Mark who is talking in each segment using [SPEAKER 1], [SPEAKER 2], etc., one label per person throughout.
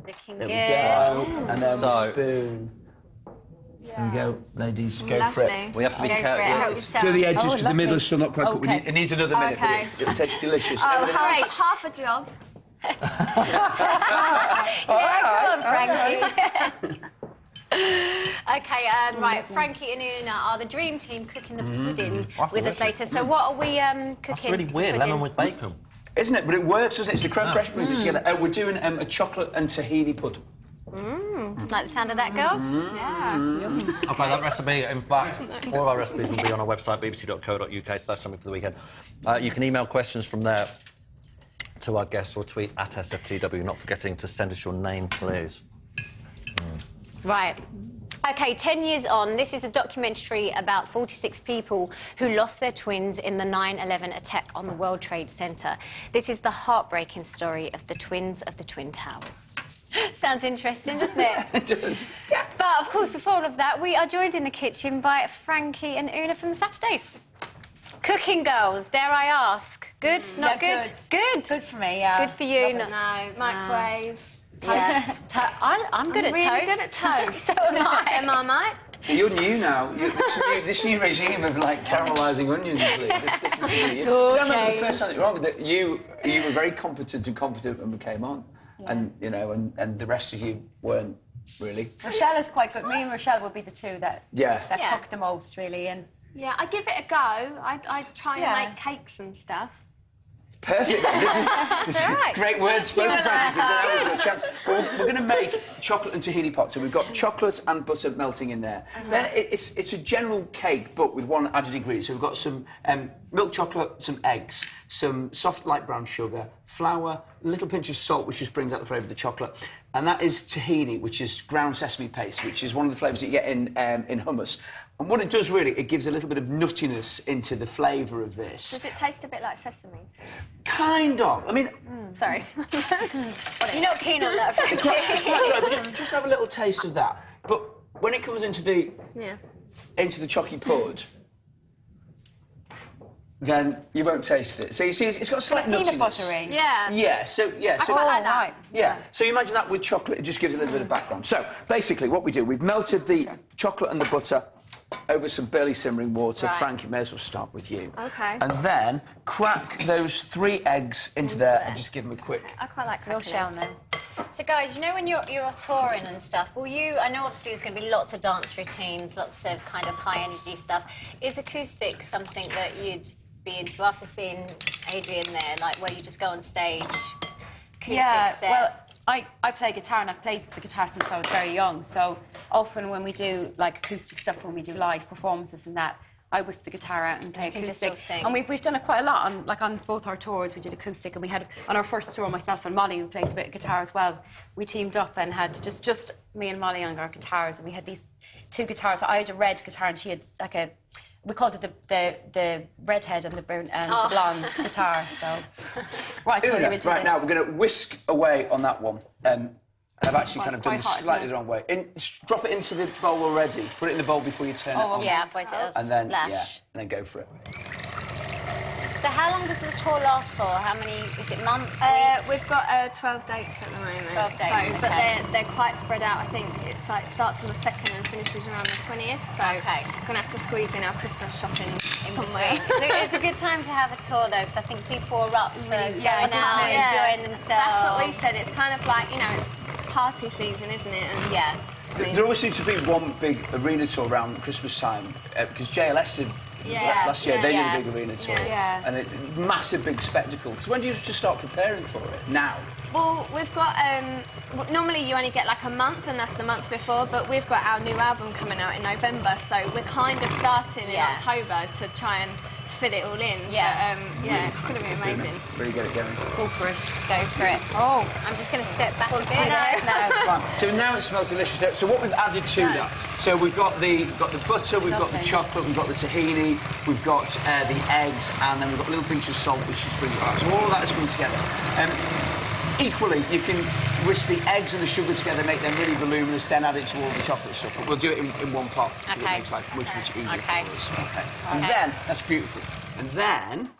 [SPEAKER 1] Looking
[SPEAKER 2] There
[SPEAKER 1] good.
[SPEAKER 2] we go. And then we spoon. There we go, ladies. Go for it.
[SPEAKER 3] We have to be careful.
[SPEAKER 2] Do the edges because the middle's still not quite cooked. It needs another minute, but it'll taste delicious.
[SPEAKER 4] Oh, half a job.
[SPEAKER 1] Yeah, come on, Frankie. Okay, right, Frankie and Una are the dream team cooking the pudding with us later. So what are we cooking?
[SPEAKER 3] That's really weird, lemon with bacon.
[SPEAKER 2] Isn't it? But it works, doesn't it? It's the creme fraiche putting it together. We're doing a chocolate and tahini pudding.
[SPEAKER 1] Like the sound of that, girls?
[SPEAKER 4] Yeah.
[SPEAKER 3] OK, that recipe, in fact, all of our recipes will be on our website, bbc.co.uk/something for the weekend. You can email questions from there to our guests or tweet at SFTW, not forgetting to send us your name, please.
[SPEAKER 1] Right. OK, 10 years on, this is a documentary about 46 people who lost their twins in the 9/11 attack on the World Trade Center. This is the heartbreaking story of the twins of the Twin Towers. Sounds interesting, doesn't it?
[SPEAKER 2] It does.
[SPEAKER 1] But, of course, before all of that, we are joined in the kitchen by Frankie and Una from the Saturdays. Cooking girls, dare I ask? Good? Not
[SPEAKER 4] Yeah,
[SPEAKER 1] good? Good.
[SPEAKER 4] Good for me, yeah.
[SPEAKER 1] Good for you.
[SPEAKER 4] No, microwave.
[SPEAKER 1] Yes. I'm good at
[SPEAKER 4] really
[SPEAKER 1] toast.
[SPEAKER 4] good at toast.
[SPEAKER 1] So am I.
[SPEAKER 4] Am I, mate?
[SPEAKER 2] You're new now. This new regime of, like, caramelising onions, Lee. This is new.
[SPEAKER 1] all
[SPEAKER 2] I remember the
[SPEAKER 1] changed.
[SPEAKER 2] first time that wrong that you were very competent and confident when we came on. Yeah. And, you know, and the rest of you weren't really.
[SPEAKER 4] Rochelle is quite good. Me and Rochelle would be the two that cook the most, really. And
[SPEAKER 5] yeah, I give it a go. I try and make cakes and stuff.
[SPEAKER 2] Perfect. This is
[SPEAKER 1] right.
[SPEAKER 2] great words spoken, Frankie, because that was a chance. We're going to make chocolate and tahini pot. So we've got chocolate and butter melting in there. Then it's a general cake, but with one added ingredient. So we've got some milk chocolate, some eggs, some soft light brown sugar, flour, a little pinch of salt, which just brings out the flavour of the chocolate. And that is tahini, which is ground sesame paste, which is one of the flavours that you get in hummus. And what it does really, it gives a little bit of nuttiness into the flavour of this.
[SPEAKER 5] Does it taste a bit like sesame?
[SPEAKER 2] Kind of. I mean...
[SPEAKER 5] Sorry.
[SPEAKER 1] You're not keen on that, Frankie.
[SPEAKER 2] It's quite good. Just have a little taste of that. But when it comes into the chalky pud, then you won't taste it. So you see, it's got a slight nuttiness.
[SPEAKER 4] peanut buttery.
[SPEAKER 5] Yeah.
[SPEAKER 2] Yeah. So
[SPEAKER 5] I quite like that.
[SPEAKER 2] Yeah. So you imagine that with chocolate, it just gives a little bit of background. So basically, what we do, we've melted the chocolate and the butter over some barely simmering water.
[SPEAKER 5] Right.
[SPEAKER 2] Frankie, may as well start with you.
[SPEAKER 5] OK.
[SPEAKER 2] And then crack those 3 eggs into there and just give them a quick...
[SPEAKER 5] I quite like
[SPEAKER 4] Rochelle now.
[SPEAKER 1] So, guys, you know when you're touring and stuff, I know obviously there's going to be lots of dance routines, lots of kind of high-energy stuff. Is acoustic something that you'd be into after seeing Adrian there, like where you just go on stage, acoustic set?
[SPEAKER 4] Well, I play guitar and I've played the guitar since I was very young, so often when we do like acoustic stuff, when we do live performances and that, I whip the guitar out and play acoustic.
[SPEAKER 1] And
[SPEAKER 4] we've done it quite a lot on both our tours. We did acoustic, and we had on our first tour, myself and Molly, who plays a bit of guitar as well. We teamed up and had just me and Molly on our guitars, and we had these 2 guitars. I had a red guitar and she had like a... We called it the redhead and the brown and the blonde guitar. So right, so
[SPEAKER 2] right now we're going to whisk away on that one. I've actually kind of done this slightly the wrong way. Drop it into the bowl already. Put it in the bowl before you turn it on.
[SPEAKER 1] Yeah, otherwise it'll
[SPEAKER 2] and then
[SPEAKER 1] splash.
[SPEAKER 2] and then go for it.
[SPEAKER 1] So how long does the tour last for? How many, is it months,
[SPEAKER 5] we've got 12 dates at the moment.
[SPEAKER 1] 12 dates,
[SPEAKER 5] But they're quite spread out. I think it's like starts on the 2nd and finishes around the 20th. So we're going to have to squeeze in our Christmas shopping somewhere.
[SPEAKER 1] It's a good time to have a tour, though, because I think people are up for going out, enjoying themselves.
[SPEAKER 5] That's what we said. It's kind of like, you know, it's party season, isn't it? And
[SPEAKER 2] there always seems to be one big arena tour around Christmas time, because JLS did last year. They did a big arena tour, and a massive big spectacle. So when do you just start preparing for it? Now?
[SPEAKER 5] Well, we've got... normally you only get like a month, and that's the month before, but we've got our new album coming out in November, so we're kind of starting in October to try and fit it all in.
[SPEAKER 1] Yeah.
[SPEAKER 5] But, it's going to be amazing.
[SPEAKER 2] Really get it going.
[SPEAKER 4] Go for it.
[SPEAKER 1] Go for it. Oh, I'm just going to step back a bit.
[SPEAKER 2] Fine. So now it smells delicious. So what we've added to that? So we've got the butter, we've got the chocolate, we've got the tahini, we've got the eggs, and then we've got a little pinch of salt, which is pretty hard. So all of that is coming together. Equally, you can whisk the eggs and the sugar together, make them really voluminous, then add it to all the chocolate stuff. But we'll do it in one pot. It makes life much easier for us. And then, that's beautiful. And then,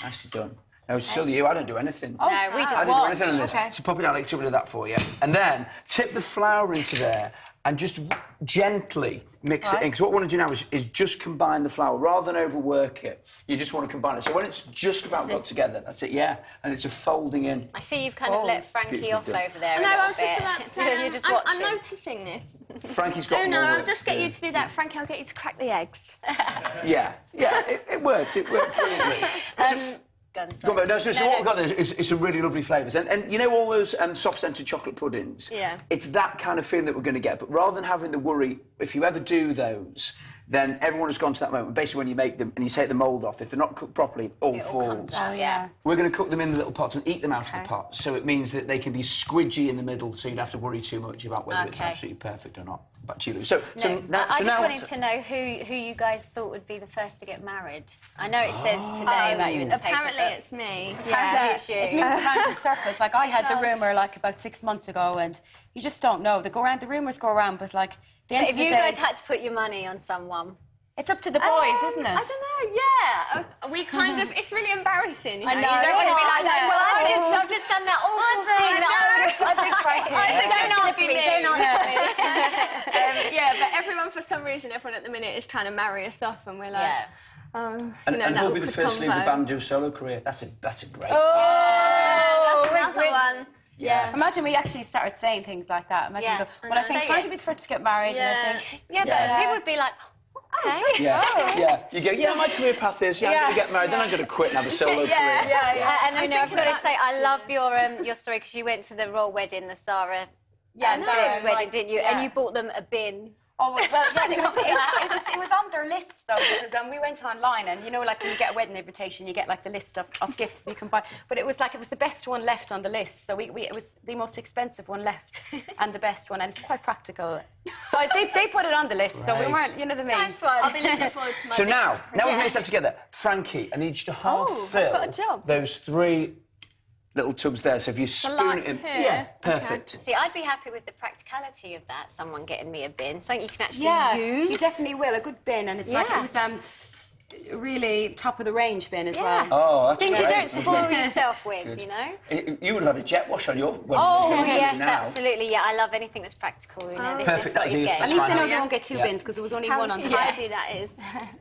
[SPEAKER 2] nicely done. No, it's still you. I don't do anything.
[SPEAKER 1] No, we just
[SPEAKER 2] I don't do
[SPEAKER 1] watch.
[SPEAKER 2] anything on this.
[SPEAKER 4] Okay.
[SPEAKER 2] So pop it down, like somebody do that for you. And then tip the flour into there and just gently mix it in. Because what we want to do now is just combine the flour rather than overwork it. You just want to combine it. So when it's just about got together, that's it, yeah. And it's a folding in.
[SPEAKER 1] I see you've kind of let Frankie off over there.
[SPEAKER 5] No,
[SPEAKER 1] a
[SPEAKER 5] I was
[SPEAKER 1] little
[SPEAKER 5] just
[SPEAKER 1] bit.
[SPEAKER 5] about to say,
[SPEAKER 1] You're just
[SPEAKER 5] I'm
[SPEAKER 1] watching.
[SPEAKER 5] noticing this.
[SPEAKER 2] Frankie's got
[SPEAKER 5] Oh no,
[SPEAKER 2] more
[SPEAKER 5] I'll
[SPEAKER 2] work
[SPEAKER 5] just
[SPEAKER 2] to
[SPEAKER 5] get
[SPEAKER 2] do.
[SPEAKER 5] you to do that. Frankie, I'll get you to crack the eggs.
[SPEAKER 2] Yeah, it worked. It worked brilliantly. Go on, but no, so what we've got there is some really lovely flavours. And you know all those soft-scented chocolate puddings?
[SPEAKER 5] Yeah.
[SPEAKER 2] It's that kind of feeling that we're going to get. But rather than having the worry, if you ever do those, then everyone has gone to that moment. Basically, when you make them and you take the mould off, if they're not cooked properly, it all falls.
[SPEAKER 1] Oh, yeah.
[SPEAKER 2] We're going to cook them in the little pots and eat them out of the pot. So it means that they can be squidgy in the middle, so you don't have to worry too much about whether it's absolutely perfect or not. Back to you, Lou. So
[SPEAKER 1] I just wanted to know who you guys thought would be the first to get married. I know it says today about you in the paper.
[SPEAKER 5] Apparently it's me.
[SPEAKER 1] Yeah, it's you.
[SPEAKER 4] It moves around in circles. Like, I had the rumour, like, about 6 months ago, and you just don't know. They go around, the rumours go around, but, like, the end
[SPEAKER 1] But
[SPEAKER 4] of
[SPEAKER 1] if
[SPEAKER 4] the
[SPEAKER 1] you
[SPEAKER 4] day,
[SPEAKER 1] guys had to put your money on someone,
[SPEAKER 4] it's up to the boys, isn't it?
[SPEAKER 5] I don't know, yeah. We kind of, it's really embarrassing, you know.
[SPEAKER 1] I know.
[SPEAKER 5] You don't want to be like,
[SPEAKER 1] well, I've just done that awful thing that I think Frankie. Don't answer me. Don't answer me.
[SPEAKER 5] yeah, but everyone, for some reason, everyone at the minute is trying to marry us off, and we're like,
[SPEAKER 1] Yeah.
[SPEAKER 2] And who'll be the first to leave the band and do a solo career? That's a great...
[SPEAKER 5] Oh, that's another one.
[SPEAKER 2] Yeah.
[SPEAKER 4] Imagine we actually started saying things like that. Imagine
[SPEAKER 1] Yeah.
[SPEAKER 4] we go, well, I think Frankie would be the first to get married, and I think...
[SPEAKER 1] Yeah, but people would be like, okay.
[SPEAKER 2] Yeah. You go, yeah, my career path is, I'm going to get married, then I'm going to quit and have a solo career.
[SPEAKER 1] And I know I've got to say, I love your story because you went to the royal wedding, the Sarah Phillips wedding, didn't you?
[SPEAKER 4] Yeah.
[SPEAKER 1] And you bought them a bin.
[SPEAKER 4] Oh, well, yeah, it was on their list, though, because we went online, and, you know, like, when you get a wedding invitation, you get, like, the list of gifts you can buy. But it was the best one left on the list, so it was the most expensive one left and the best one, and it's quite practical. So they put it on the list, so we weren't, you know what I mean?
[SPEAKER 1] Nice one.
[SPEAKER 5] I'll be looking forward to my
[SPEAKER 2] So
[SPEAKER 5] big
[SPEAKER 2] now we've
[SPEAKER 5] yeah.
[SPEAKER 2] mixed that together. Frankie, I need you to half
[SPEAKER 5] I've
[SPEAKER 2] fill
[SPEAKER 5] got a job.
[SPEAKER 2] those 3 little tubs there. So if you spoon it in...
[SPEAKER 5] here?
[SPEAKER 2] Yeah, perfect.
[SPEAKER 1] See, I'd be happy with the practicality of that, someone getting me a bin, something you can actually use.
[SPEAKER 4] You definitely will. A good bin, and it's like it was really top of the range bin as well.
[SPEAKER 2] Oh, that's
[SPEAKER 1] Things
[SPEAKER 2] great.
[SPEAKER 1] you don't spoil yourself with, you know?
[SPEAKER 2] You would have had a jet wash on your wedding.
[SPEAKER 1] Oh,
[SPEAKER 2] so
[SPEAKER 1] yes,
[SPEAKER 2] now.
[SPEAKER 1] absolutely. Yeah, I love anything that's practical. You know, this
[SPEAKER 2] Perfect,
[SPEAKER 1] is what
[SPEAKER 2] that'll
[SPEAKER 1] he's
[SPEAKER 2] do.
[SPEAKER 1] getting.
[SPEAKER 4] At least
[SPEAKER 2] fine.
[SPEAKER 4] they know they won't get 2 bins, because there was only one on the list.
[SPEAKER 5] tidy that is.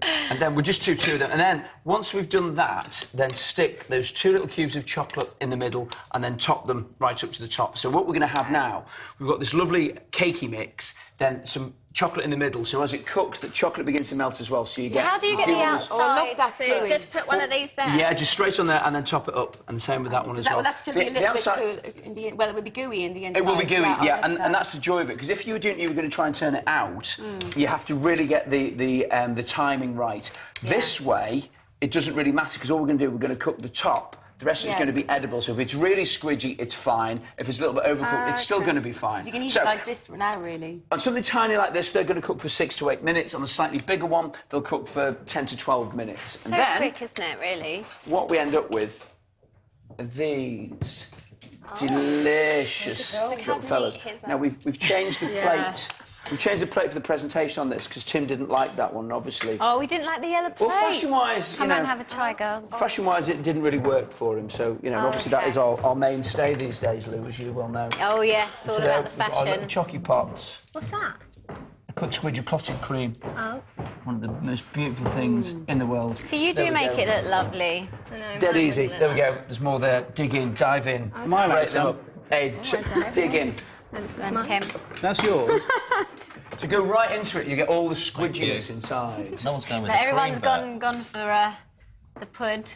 [SPEAKER 2] And then we'll just do 2 of them. And then once we've done that, then stick those 2 little cubes of chocolate in the middle and then top them right up to the top. So what we're going to have now, we've got this lovely cakey mix, then some chocolate in the middle, so as it cooks, the chocolate begins to melt as well, so you get...
[SPEAKER 1] How do you get the outside?
[SPEAKER 4] Oh, I love that
[SPEAKER 5] So
[SPEAKER 4] fluid.
[SPEAKER 5] just put one of these there.
[SPEAKER 2] Yeah, just straight on there and then top it up, and the same with that one as well.
[SPEAKER 4] Will that still be a little bit cool in the... Well, it would be gooey in the inside.
[SPEAKER 2] It will be gooey, yeah, and
[SPEAKER 4] that.
[SPEAKER 2] that's the joy of it, because if you were going to try and turn it out, you have to really get the timing right. This way, it doesn't really matter, because all we're going to do, we're going to cook the top. The rest is going to be edible, so if it's really squidgy, it's fine. If it's a little bit overcooked, it's still going to be fine.
[SPEAKER 4] So you can eat it like this now, really.
[SPEAKER 2] On something tiny like this, they're going to cook for 6 to 8 minutes. On a slightly bigger one, they'll cook for 10 to 12 minutes.
[SPEAKER 1] So
[SPEAKER 2] and then,
[SPEAKER 1] quick, isn't it, really?
[SPEAKER 2] what we end up with are these delicious little fellas. Now, we've changed the plate. We've changed the plate for the presentation on this because Tim didn't like that one, obviously.
[SPEAKER 1] Oh, we didn't like the yellow plate.
[SPEAKER 2] Well, fashion-wise,
[SPEAKER 1] Come on, have a try, girls.
[SPEAKER 2] Fashion-wise, it didn't really work for him. So, obviously that is our mainstay these days, Lou, as you well know.
[SPEAKER 1] Oh, yes, all about the
[SPEAKER 2] Our little
[SPEAKER 1] fashion.
[SPEAKER 2] chocky pots.
[SPEAKER 5] What's that?
[SPEAKER 2] A quick squidge of clotted cream.
[SPEAKER 5] Oh.
[SPEAKER 2] One of the most beautiful things in the world.
[SPEAKER 1] So you
[SPEAKER 2] There
[SPEAKER 1] do
[SPEAKER 2] we
[SPEAKER 1] make
[SPEAKER 2] go.
[SPEAKER 1] it look lovely.
[SPEAKER 2] Dead easy. There we go. There's more there. Dig in, dive in.
[SPEAKER 6] My
[SPEAKER 2] Break
[SPEAKER 6] legs
[SPEAKER 2] them
[SPEAKER 6] up.
[SPEAKER 2] up. Hey, dig in.
[SPEAKER 1] And Tim.
[SPEAKER 6] That's yours.
[SPEAKER 2] So go right into it. You get all the squidginess inside.
[SPEAKER 3] No one's going with
[SPEAKER 1] But
[SPEAKER 3] the
[SPEAKER 1] everyone's
[SPEAKER 3] cream
[SPEAKER 1] gone for the pud.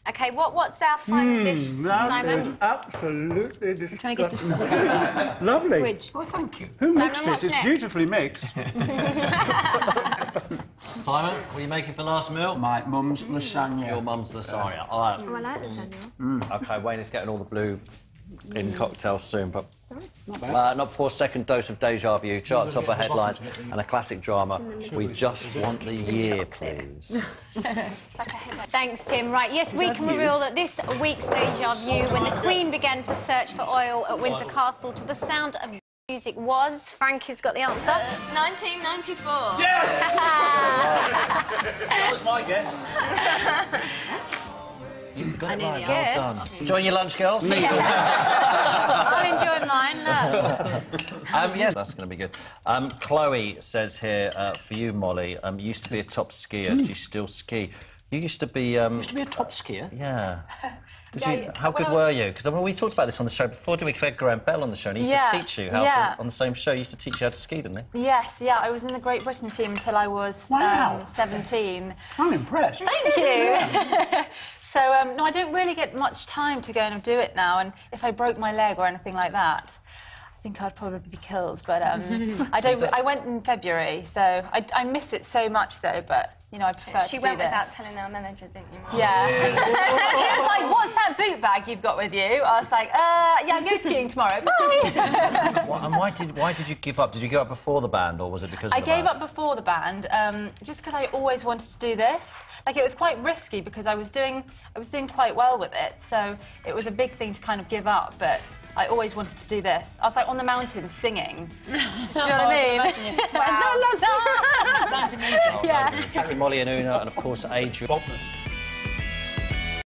[SPEAKER 1] Okay, what's our final dish,
[SPEAKER 6] That is
[SPEAKER 1] Simon?
[SPEAKER 6] absolutely disgusting.
[SPEAKER 4] Trying to get this
[SPEAKER 6] Lovely.
[SPEAKER 4] squidge.
[SPEAKER 2] Oh, thank you.
[SPEAKER 6] Who mixed
[SPEAKER 1] what's
[SPEAKER 6] it? It's
[SPEAKER 1] next?
[SPEAKER 6] beautifully mixed.
[SPEAKER 3] Simon, what are you making for last meal?
[SPEAKER 2] My mum's lasagna.
[SPEAKER 3] Your mum's lasagna. All right.
[SPEAKER 5] Oh, I like lasagna.
[SPEAKER 3] OK, Wayne is getting all the blue in cocktails soon, but not before second dose of deja vu, chart topper headlines and a classic drama. We just want the year, please.
[SPEAKER 1] Thanks, Tim. Right, yes, we can reveal that this week's Deja Vu, when the Queen began to search for oil at Windsor Castle to the sound of music, was... Frankie's got the answer.
[SPEAKER 5] 1994.
[SPEAKER 2] Yes! That was my guess.
[SPEAKER 3] You've got it right.
[SPEAKER 1] Yes.
[SPEAKER 3] Well done. Enjoying your lunch, girls?
[SPEAKER 1] I'm enjoying mine, look.
[SPEAKER 3] Yes, that's going to be good. Chloe says here, for you, Molly, you used to be a top skier. Do you still ski? You used to be...
[SPEAKER 2] Used to be a top skier?
[SPEAKER 3] Yeah.
[SPEAKER 4] Yeah,
[SPEAKER 3] how good were you? Because we talked about this on the show before, didn't we? We had Graham Bell on the show, and he used to teach you how to... On the same show, he used to teach you how to ski, didn't he?
[SPEAKER 7] Yes, yeah. I was in the Great Britain team until I was 17.
[SPEAKER 2] I'm impressed.
[SPEAKER 7] Thank you. So, no, I don't really get much time to go and do it now, and if I broke my leg or anything like that, I think I'd probably be killed. But I went in February, so I miss it so much, though, but... You know, I prefer
[SPEAKER 5] She
[SPEAKER 7] to
[SPEAKER 5] went
[SPEAKER 7] do this.
[SPEAKER 5] without telling our manager, didn't you, Mum?
[SPEAKER 7] Yeah. He was like, what's that boot bag you've got with you? I was like, yeah, go skiing tomorrow. Bye.
[SPEAKER 3] And why did you give up? Did you give up before the band, or was it because of the band?
[SPEAKER 7] I gave up before the band, just because I always wanted to do this. Like, it was quite risky because I was doing quite well with it, so it was a big thing to kind of give up, but I always wanted to do this. I was like on the mountain singing. Do you know what I mean?
[SPEAKER 5] Wow.
[SPEAKER 7] Sounds amazing.
[SPEAKER 3] Yeah. Thank you, Molly and Una, and of course, Adrian.
[SPEAKER 6] Boldness.